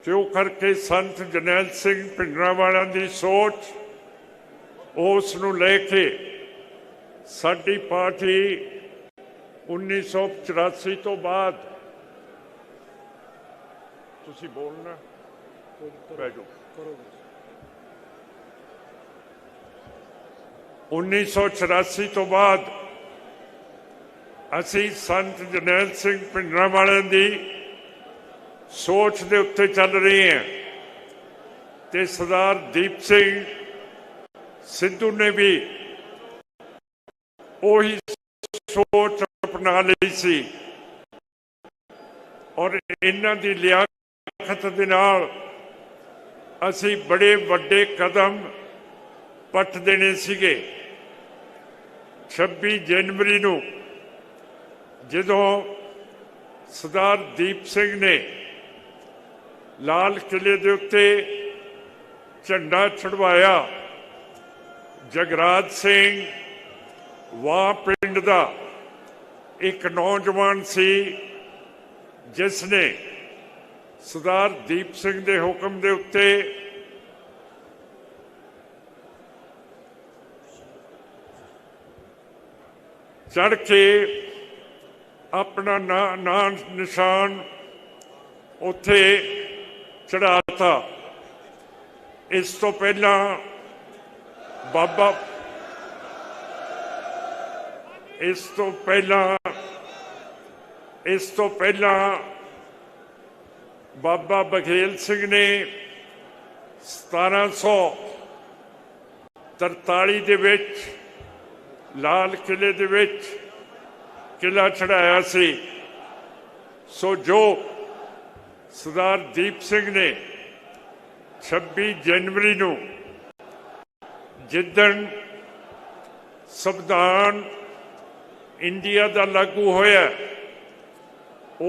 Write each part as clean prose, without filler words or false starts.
क्यों करके संत जरनैल सिंह भिंडरांवाला की सोच उस नूं लेके साडी पार्टी 1984 तो बाद तुसीं बोलना बैठो 1984 तो बाद असी संत जरनैल सिंह भिंडरांवाले की सोच के उत्ते चल रहे हैं ते सरदार दीप सिंह सिद्धू ने भी वही सोच अपना ली सी और इन्हां दी लियाकत दे नाल असी बड़े वड्डे कदम पट देने सीगे। 26 जनवरी नूं जदों सरदार दीप सिंह ने लाल किले दे उत्ते झंडा चढ़वाया, जगराज सिंह वाह पिंड दा एक नौजवान सी जिसने सरदार दीप सिंह दे हुक्म दे उत्ते चढ़ के अपना ना निशान उत्थे चढ़ाता। इस तो पहला बाबा इस तो पहला बाबा बघेल सिंह ने 1743 दे विच लाल किले दे विच किला चढ़ाया सी। सो जो सरदार दीप सिंह ने 26 जनवरी नूं जिदन संविधान इंडिया दा लागू होया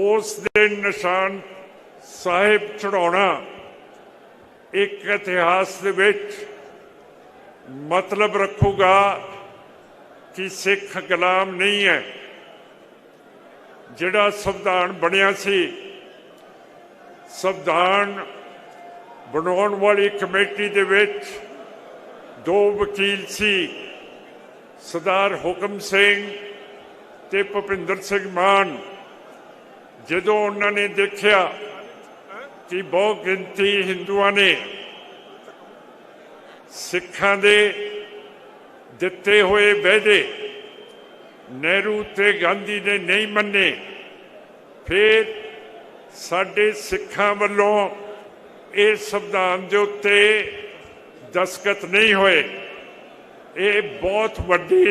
उस दिन निशान साहिब चढ़ाउणा एक इतिहास दे विच मतलब रखूगा कि सिख गुलाम नहीं है। जिहड़ा संविधान बनिया सी, संविधान बनाउण वाली कमेटी दे विच 2 वकील सी, सरदार हुकम सिंह ते भुपिंदर सिंह मान। जदों उन्होंने देखा कि बहुत गिनती हिंदुआं ने सिखां दे दिते हुए वायदे नेहरू ते गांधी ने नहीं मन्ने, फिर साडे सिखां वल्लों इस संविधान दे उत्ते दस्तखत नहीं होए। ये बहुत वड्डी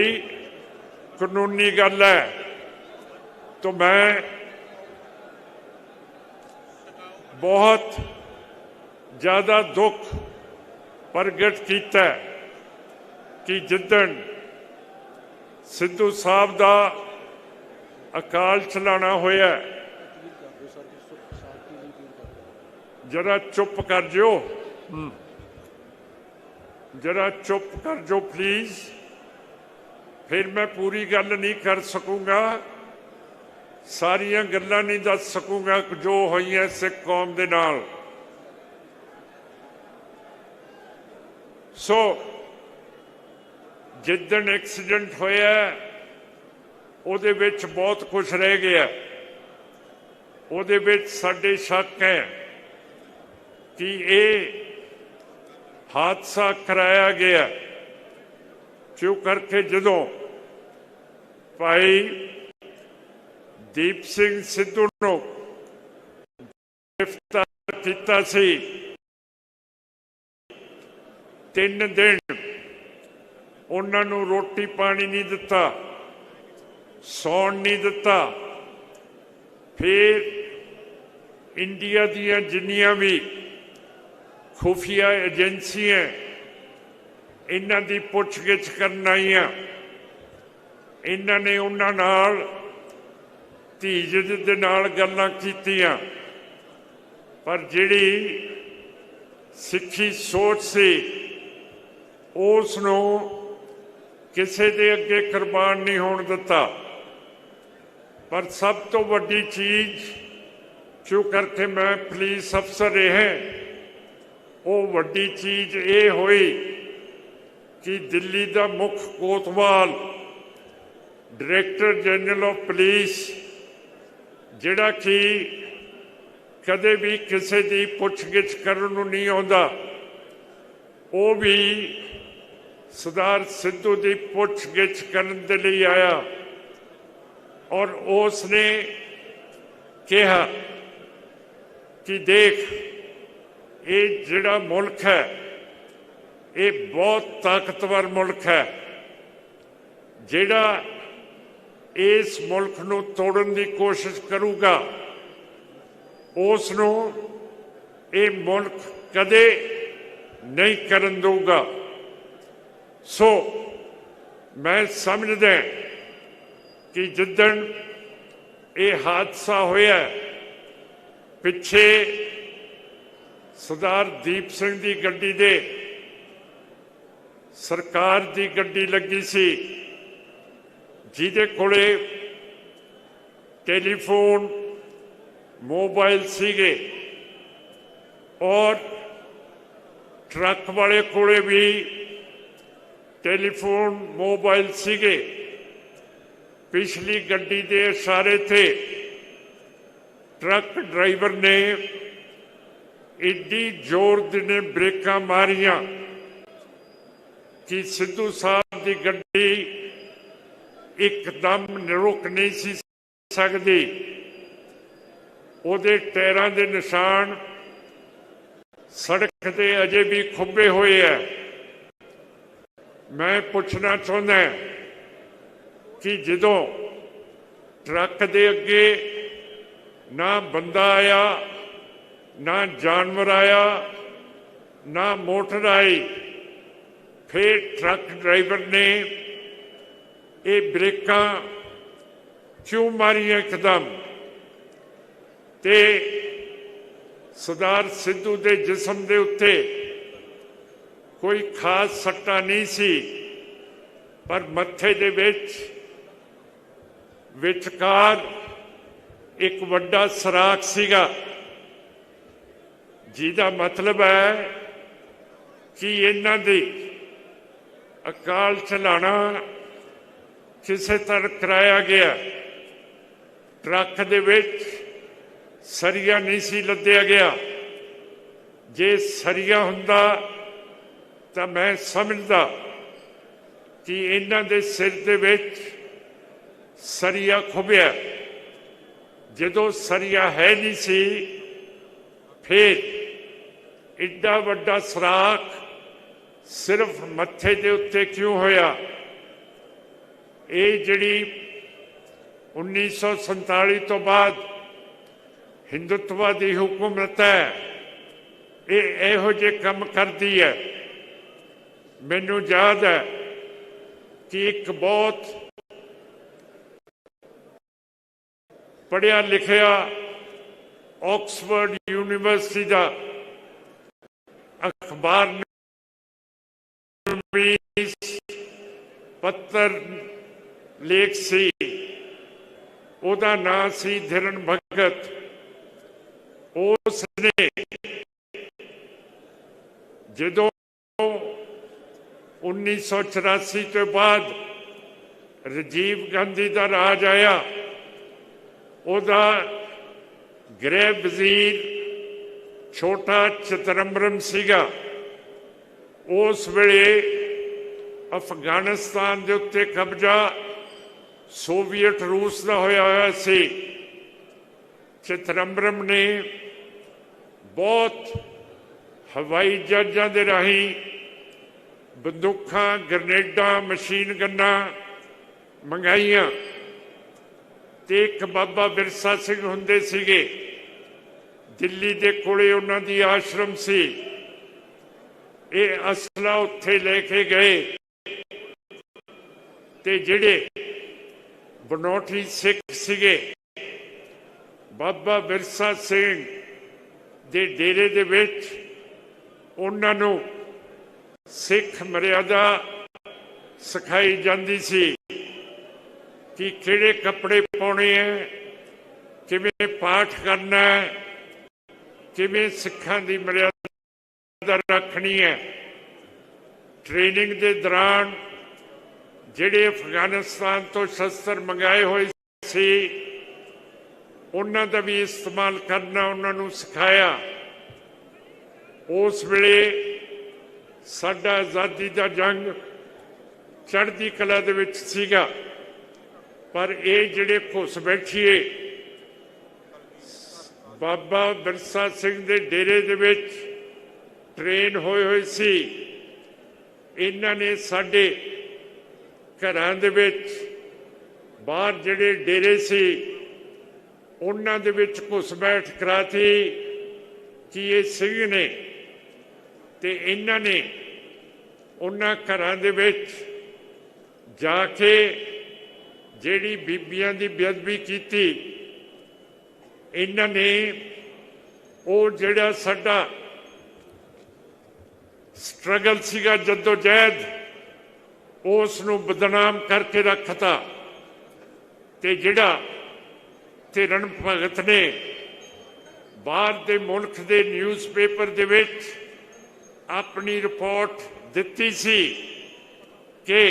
कानूनी गल है। तो मैं बहुत ज़्यादा दुख प्रगट किया कि जिदन सिद्धू साहब का अकाल चलाना होया। जरा चुप कर जो, जरा चुप कर जो प्लीज। फिर मैं पूरी गल नहीं कर सकूंगा, सारियां गल्लां नहीं दस सकूंगा जो होईयां सिख कौम दे नाल। सो जिदन एक्सीडेंट होया उहदे विच बहुत कुछ रह गया। उहदे विच साडे शक है कि ये हादसा कराया गया क्यों करके जदों भाई दीप सिंह सिद्धू नूं गिरफ्तार किया सी, 3 दिन उन्होंने रोटी पानी नहीं दिता, सौण नहीं दिता। फिर इंडिया दियां जिन्नियां भी खुफिया एजेंसियां इन्हां दी पुछगिछ करन आईयां, इन्हां ने उन्हां नाल धीरज दे नाल गल्लां कीतियां, पर जिहड़ी सिक्खी सोच सी उसनूं किसी दे अगे कुर्बान नहीं होण दिता। पर सब तो वड्डी चीज क्यों करके मैं पुलिस अफसर रहे वो वड्डी चीज ये हुई कि दिल्ली का मुख कोतवाल डायरैक्टर जनरल ऑफ पुलिस जिहड़ा कि कदे भी किसी की पुछगिछ करन नूं नहीं आउंदा वो भी सरदार सिद्धू की पुछगिछ करन दे लई आया और उसने कहा कि देख ये जिहड़ा मुल्क है ये बहुत ताकतवर मुल्क है जिहड़ा इस मुल्क नूं तोड़न की कोशिश करूगा उसनूं ये मुल्क कदे नहीं करन दूगा। सो मैं समझदा कि जिद्दन ये हादसा होया पिछे सरदार दीप सिंह की गड्डी दे सरकार की गड्डी लगी सी जिहदे कोले टेलीफोन मोबाइल सीगे और ट्रक वाले कोले भी टेलीफोन मोबाइल सीगे पिछली गड्डी के इशारे थे ट्रक ड्राइवर ने एडी जोर ने ब्रेकां मारियां कि सिद्धू साहब की गड्डी एकदम रुक नहीं सी सकती उहदे टायरां दे निशान सड़क ते अजे भी खुब्बे हुए है। मैं पूछना चाहुंदा कि जदों ट्रक दे अगे ना बंदा आया ना जानवर आया ना मोटर आई फिर ट्रक ड्राइवर ने ये ब्रेकां क्यों मारियां एकदम ते सरदार सिद्धू के जिसम के उत्ते कोई खास सट्टा नहीं सी पर मत्थे दे विचकार एक वड्डा सराख सीगा जिहदा मतलब है कि इन्हां दी अकाल चलाना किसी तरह कराया गया ट्रक दे विच सरिया नहीं सी लद्या गया जे सरिया हुंदा तां मैं समझदा कि इन्हां दे सिर दे विच सरिया खुबिया जदों सरिया है नहीं सी फिर एडा वड्डा सराख सिर्फ मत्थे दे उत्ते क्यों होया। ये जिहड़ी 1947 तो बाद हिंदुत्ववादी हुकूमत है ये इहो जे कम करती है। मैनू याद है कि एक बहुत पढ़िया लिखिया ऑक्सफोर्ड यूनिवर्सिटी का अखबार पत्र लेख सी उहदा नाम सी धिरण भगत। उसने जदों 1984 के बाद राजीव गांधी का राज आया उहदा गृह वजीर छोटा चिदंबरम सीगा। उस वेले अफगानिस्तान के उत्ते कब्जा सोवियत रूस का होया सी। चिदंबरम ने बहुत हवाई जहाज़ों के राही बंदूकां ग्रनेडा मशीन गन्ना मंगाइया ते एक बाबा बिरसा सिंह हुंदे सीगे दिल्ली दे कोले उन्हां दी आश्रम सी। ये असला उत्थे लेके गए ते जिहड़े बनौटी सिख सीगे बाबा बिरसा सिंह दे डेरे दे विच उन्हां नूं सिख मर्यादा सिखाई जाती सी कि किहड़े कपड़े पाने हैं किवें पाठ करना है, किवें सिखां दी मर्यादा रखनी है। ट्रेनिंग के दौरान जिहड़े अफगानिस्तान तो शस्त्र मंगाए हुए सी उन्हां दा भी इस्तेमाल करना उन्हां नूं सिखाया। उस वेले साडा आज़ादी दा जंग चढ़दी कला दे विच सीगा, पर ये जिहड़े घुस बैठिए बाबा बिरसा सिंह दे डेरे दे विच ट्रेन होए होए सी, इन्हां ने साडे घरां दे विच बाहर जिहड़े डेरे सी उन्हां दे विच घुसपैठ कराती कि ये सिंह ने ते इन्हां ने उन्हां घरां दे विच जाके जिहड़ी बीबियां दी बेअदबी कीती। इन्हां ने वो जिहड़ा साडा स्ट्रगल सीगा जद्दोजहद उस नूं बदनाम करके रखता ते जिहड़ा धिरण भगत ने बाहर दे मुल्क दे न्यूज़पेपर दे विच अपनी रिपोर्ट दिती सी कि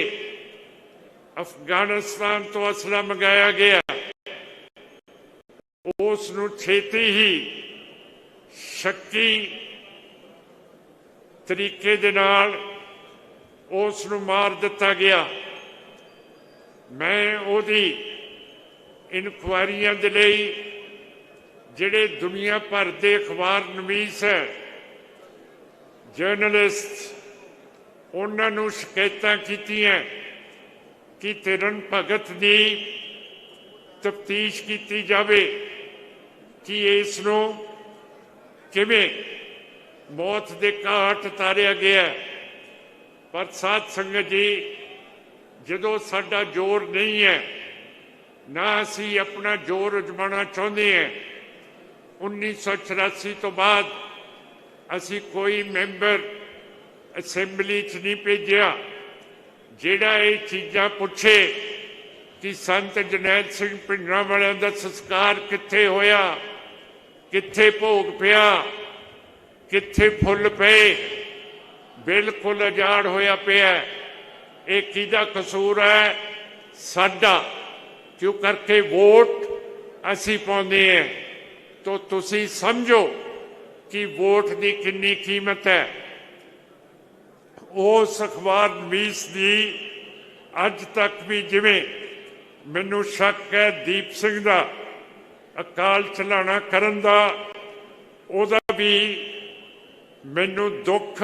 अफगानिस्तान तो असला मंगाया गया, उस नूं छेती ही शक्की तरीके दे नाल उस नूं मार दिता गया। मैं ओदी इनकुआरियां दे लई जिहड़े दुनिया भर दे अखबार नवीस है जर्नलिस्ट उन्हां नूं शिकायतां कीतियां कि धिरण भगत की तफ्तीश की जाए कि इसनूं किवें मौत के घाट उतारिया गया। पर साध संगत जी, जदों साडा जोर नहीं है ना असी अपना जोर अजमाना चाहते हैं, 1984 तो बाद असी कोई मैंबर असैंबली च नहीं भेजिया जिहड़ा ये चीज़ां पुछे कि संत जरनैल सिंह भिंडरांवाले दा संस्कार कित्थे होया, कित्थे भोग पिया, कित्थे फुल पे, बिल्कुल अजाड़ होया पिया। ये किहदा कसूर है? साडा। क्यों करके वोट असी पाउंदे हैं। तो तुसी समझो कि वोट की कितनी कीमत है। उस अखबार नवीस की अज तक भी जिवें मैनू शक है दीप सिंह का अकाल चलाना करन दा, उहदा भी मैनू दुख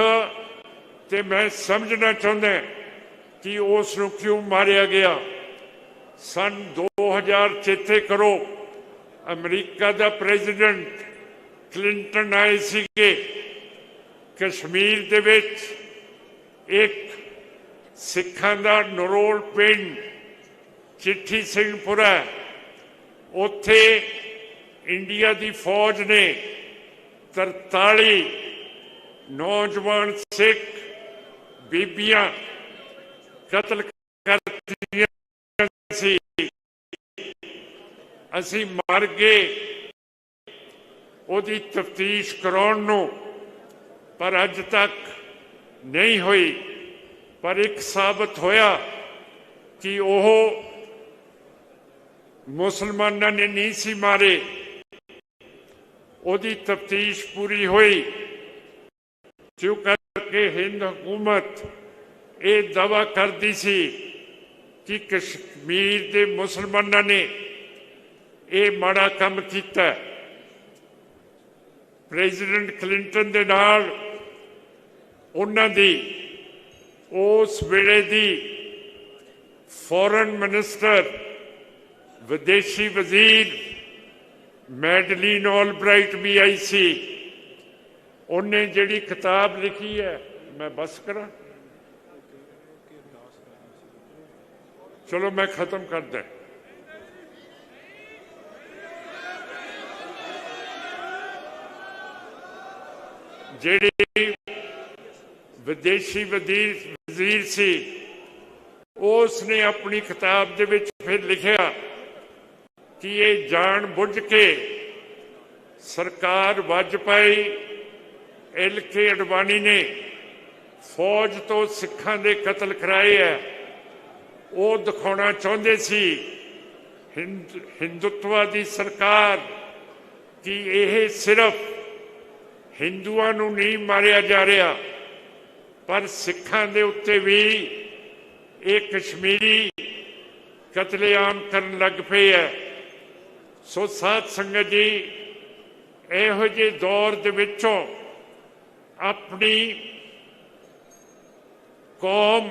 ते मैं समझना चाहुंदा कि उस नूं क्यों मारिया गया। सन 2000 चेते करो, अमरीका का प्रेजिडेंट क्लिंटन आए सीगे, कश्मीर दे विच एक सिखां दा नरोल पिंड चिट्ठी सिंहपुरा, उत्थे इंडिया की फौज ने 43 नौजवान सिख बीबियां कतल कर दित्तियां सी। असी मर गए उहदी तफ्तीश कराउण नूं, पर अज तक नहीं हुई। पर एक साबित होया कि वह मुसलमानों ने नहीं सी मारे। उहदी तफ्तीश पूरी हुई, क्यों करके हिंद हुकूमत ये दावा करती सी कि कश्मीर के मुसलमानों ने ये माड़ा काम किया। प्रेजिडेंट क्लिंटन दे नाल उन्हां दी उस वेले दी फॉरेन मिनिस्टर विदेशी वजीर मैडलीन ऑलब्राइट भी आई सी। उन्हें जिहड़ी किताब लिखी है, मैं बस करा, चलो मैं खत्म कर दा। जिहड़ी विदेशी वजीर सी, उसने अपनी किताब दे विच फिर लिखिया कि ये जान बुझ के सरकार वाजपेयी LK अडवाणी ने फौज तो सिखां दे कतल कराए है, वो दिखाना चाहते सी हिंदुत्व की सरकार कि यह सिर्फ हिंदुआं नूं नहीं मारिया जा रहा पर सिखां दे उत्ते भी एक कश्मीरी कतलेआम करन लग पे है। सो साध संगत जी, इहो जे दौर दे विचों अपनी कौम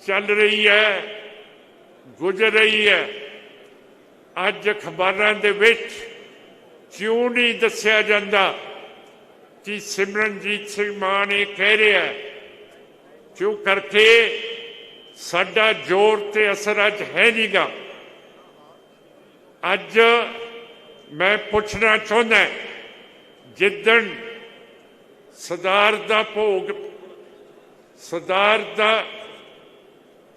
चल रही है, गुजर रही है। अज अखबारां दे विच क्यों नहीं दस्सिया जाता कि सिमरनजीत सिंह मान ये कह रहा है, क्यों करके साडा जोर ते असर अज है नहीं गा। अज मैं पूछना चाहता जिदन सरदार दा भोग सरदार दा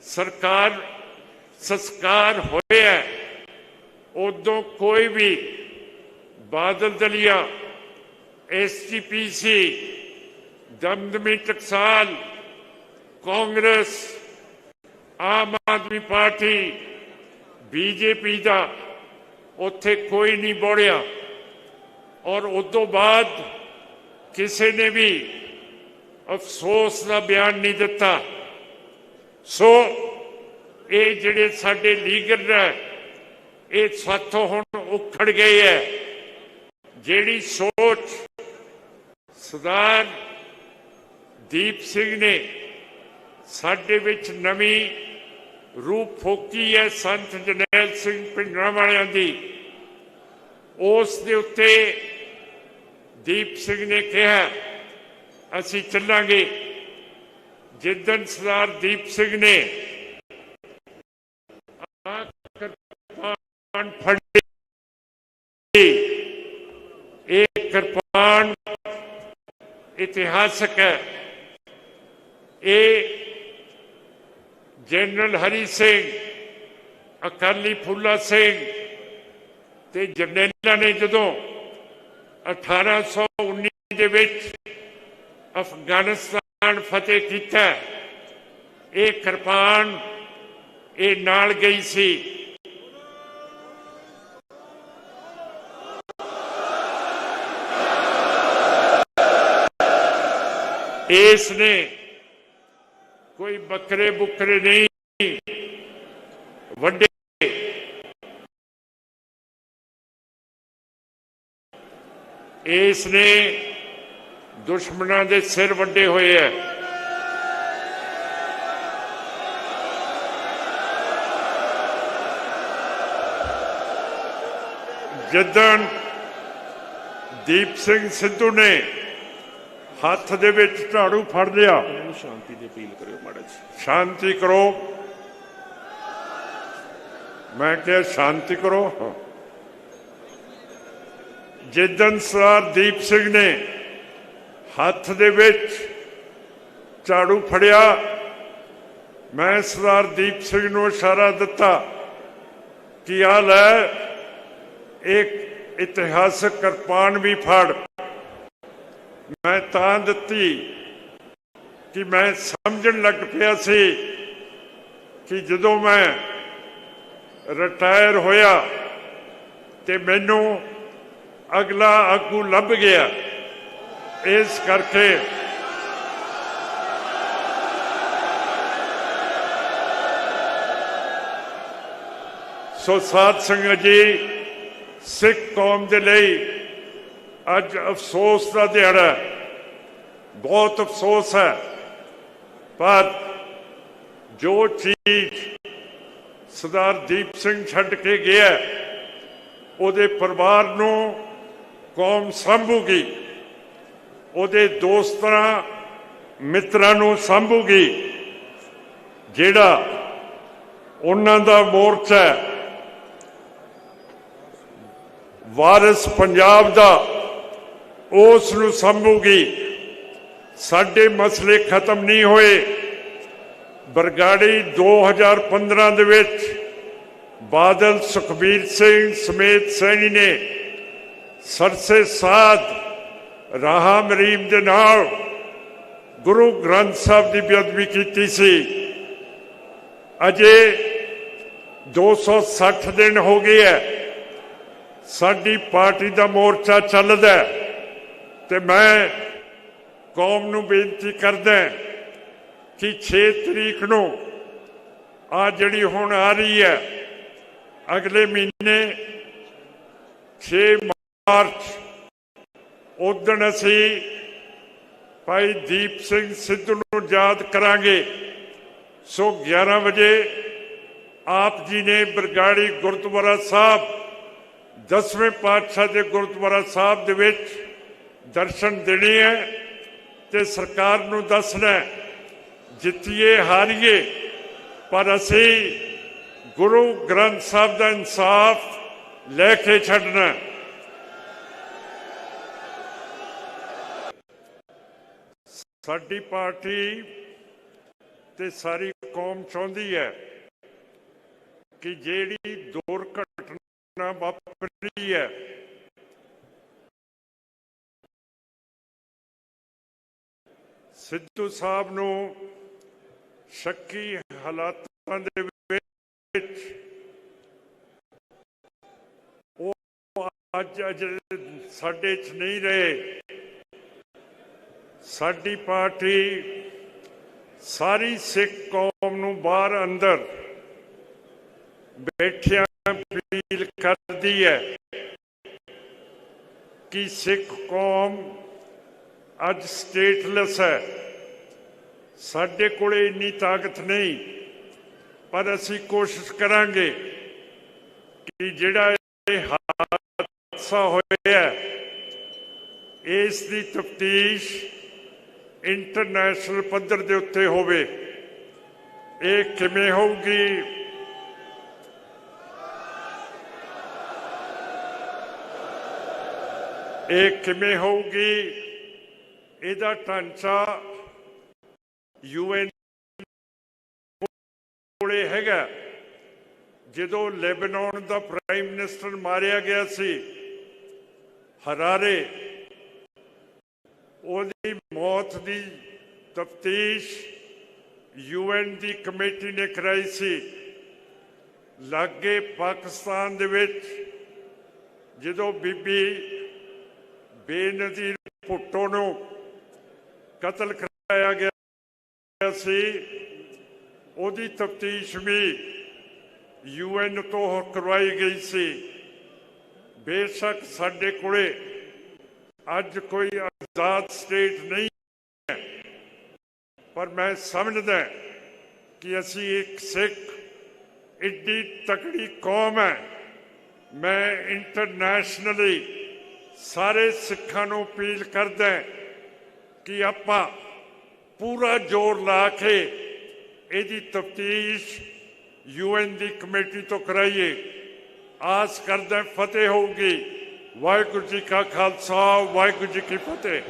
सरकार संस्कार होया उदों कोई भी बादल दलिया SGPC दमदमी टकसाल कांग्रेस आम आदमी पार्टी BJP का उत्थे कोई नहीं बोड़िया और उदों बाद किसी ने भी अफसोस का बयान नहीं दिता। सो ये जिहड़े साडे लीडर है ये साथों हुण उखड़ गए है। जिहड़ी सोच सरदार दीप सिंह ने साडे विच नवी रूप फोकी है संत जरनैल सिंह भिंडरांवालियां दी, उस दे उत्ते दीप सिंह ने कहा असीं चलांगे। जिदन सरदार दीप सिंह ने कृपान फड़ी, एक कृपान इतिहासक है। ये जनरल हरी सिंह, अकाली फूला सिंह ते जरनैलां ने जदों 1819 दे विच अफगानिस्तान फतेह किया, ये कृपान ये नाल गई सी। इसने कोई बकरे बुकरे नहीं वड्डे, इसने दुश्मनां दे सिर वड्डे हुए है। जिदन दीप सिंह सिद्धू ने हाथ दे विच झाड़ू फड़ लिया, शांति दी अपील करो माड़ा जी, शांति करो। मैं क्या शांति करो। जिदन सरदार दीप सिंह ने हाथ दे विच झाड़ू फड़िया, मैं सरदार दीप सिंह नूं इशारा दिता कि आ लै एक इतिहासक कृपान भी फड़। मैं तां दिती कि मैं समझण लग पिया सी कि जदों मैं रिटायर होया ते मैनू अगला आगू लभ गया। इस करके सो साध संगत जी, सिख कौम के लिए अज अफसोस का दिहाड़ा है, बहुत अफसोस है। पर जो चीज सरदार दीप सिंह छड्ड के गया उहदे परिवार नूं कौम सांभूगी, उहदे दोस्तां मित्रां नूं सांभूगी। जिहड़ा उन्हां दा मोर्चा वारिस पंजाब दा उस नूं संभूगी। साडे मसले खत्म नहीं होए। बरगाड़ी 2015 दे विच बादल सुखबीर सिंह समेत सैनी ने सरसे साध राहा मरीम दे नाल गुरु ग्रंथ साहब की बेअदबी की सी। अजे 260 दिन हो गए है, साडी पार्टी का मोर्चा चलदा है ते मैं कौम नूं बेनती करदा कि 6 तरीक नूं आ जिहड़ी हुण आ रही है, अगले महीने 6 मार्च उदण असी भाई दीप सिंह सिद्धू नूं याद करांगे। सो 11 बजे आप जी ने बरगाड़ी गुरुद्वारा साहब 10वें पातशाह के गुरुद्वारा साहब दे विच दर्शन देने है ते सरकार नूं दसना है, जितीए हारीए पर असी गुरु ग्रंथ साहब का इंसाफ लैके छड्डना। साडी पार्टी ते सारी कौम चाहुंदी है कि जिहड़ी दुर्घटना वापरी है सिद्धू साहब नूं शक्की हालातां दे विच अज साडे च नहीं रहे। साडी पार्टी सारी सिख कौम नूं बाहर अंदर बैठिया अपील करती है कि सिख कौम अज स्टेटलैस है, साडे कोले इन्नी ताकत नहीं, पर असी कोशिश करांगे कि जिहड़ा ये हादसा होया इस दी तफ्तीश इंटरनेशनल पद्धर दे उत्ते होवे। ये किवें होगी, ये किवें होगी, इहदा ढांचा UN कोले हैगा। जदों लेबनान का प्राइम मिनिस्टर मारिया गया सी हरारे, उहदी मौत की तफ्तीश UN की कमेटी ने कराई सी। लागे पाकिस्तान दे विच जदों बीबी बेनज़ीर भुट्टो नूं कतल कराया गया सी, उहदी तफ्तीश भी UN तो करवाई गई सी। बेशक साडे कोले अज कोई आजाद स्टेट नहीं है, पर मैं समझदा कि असी एक सिख एडी तकड़ी कौम है। मैं इंटरनेशनली सारे सिखां नूं अपील करदा कि आपां पूरा जोर ला के इहदी तफ्तीश UN की कमेटी तो कराइए। आस करदा फतेह होगी। वाहिगुरू जी का खालसा, वाहिगुरू जी की फतेह।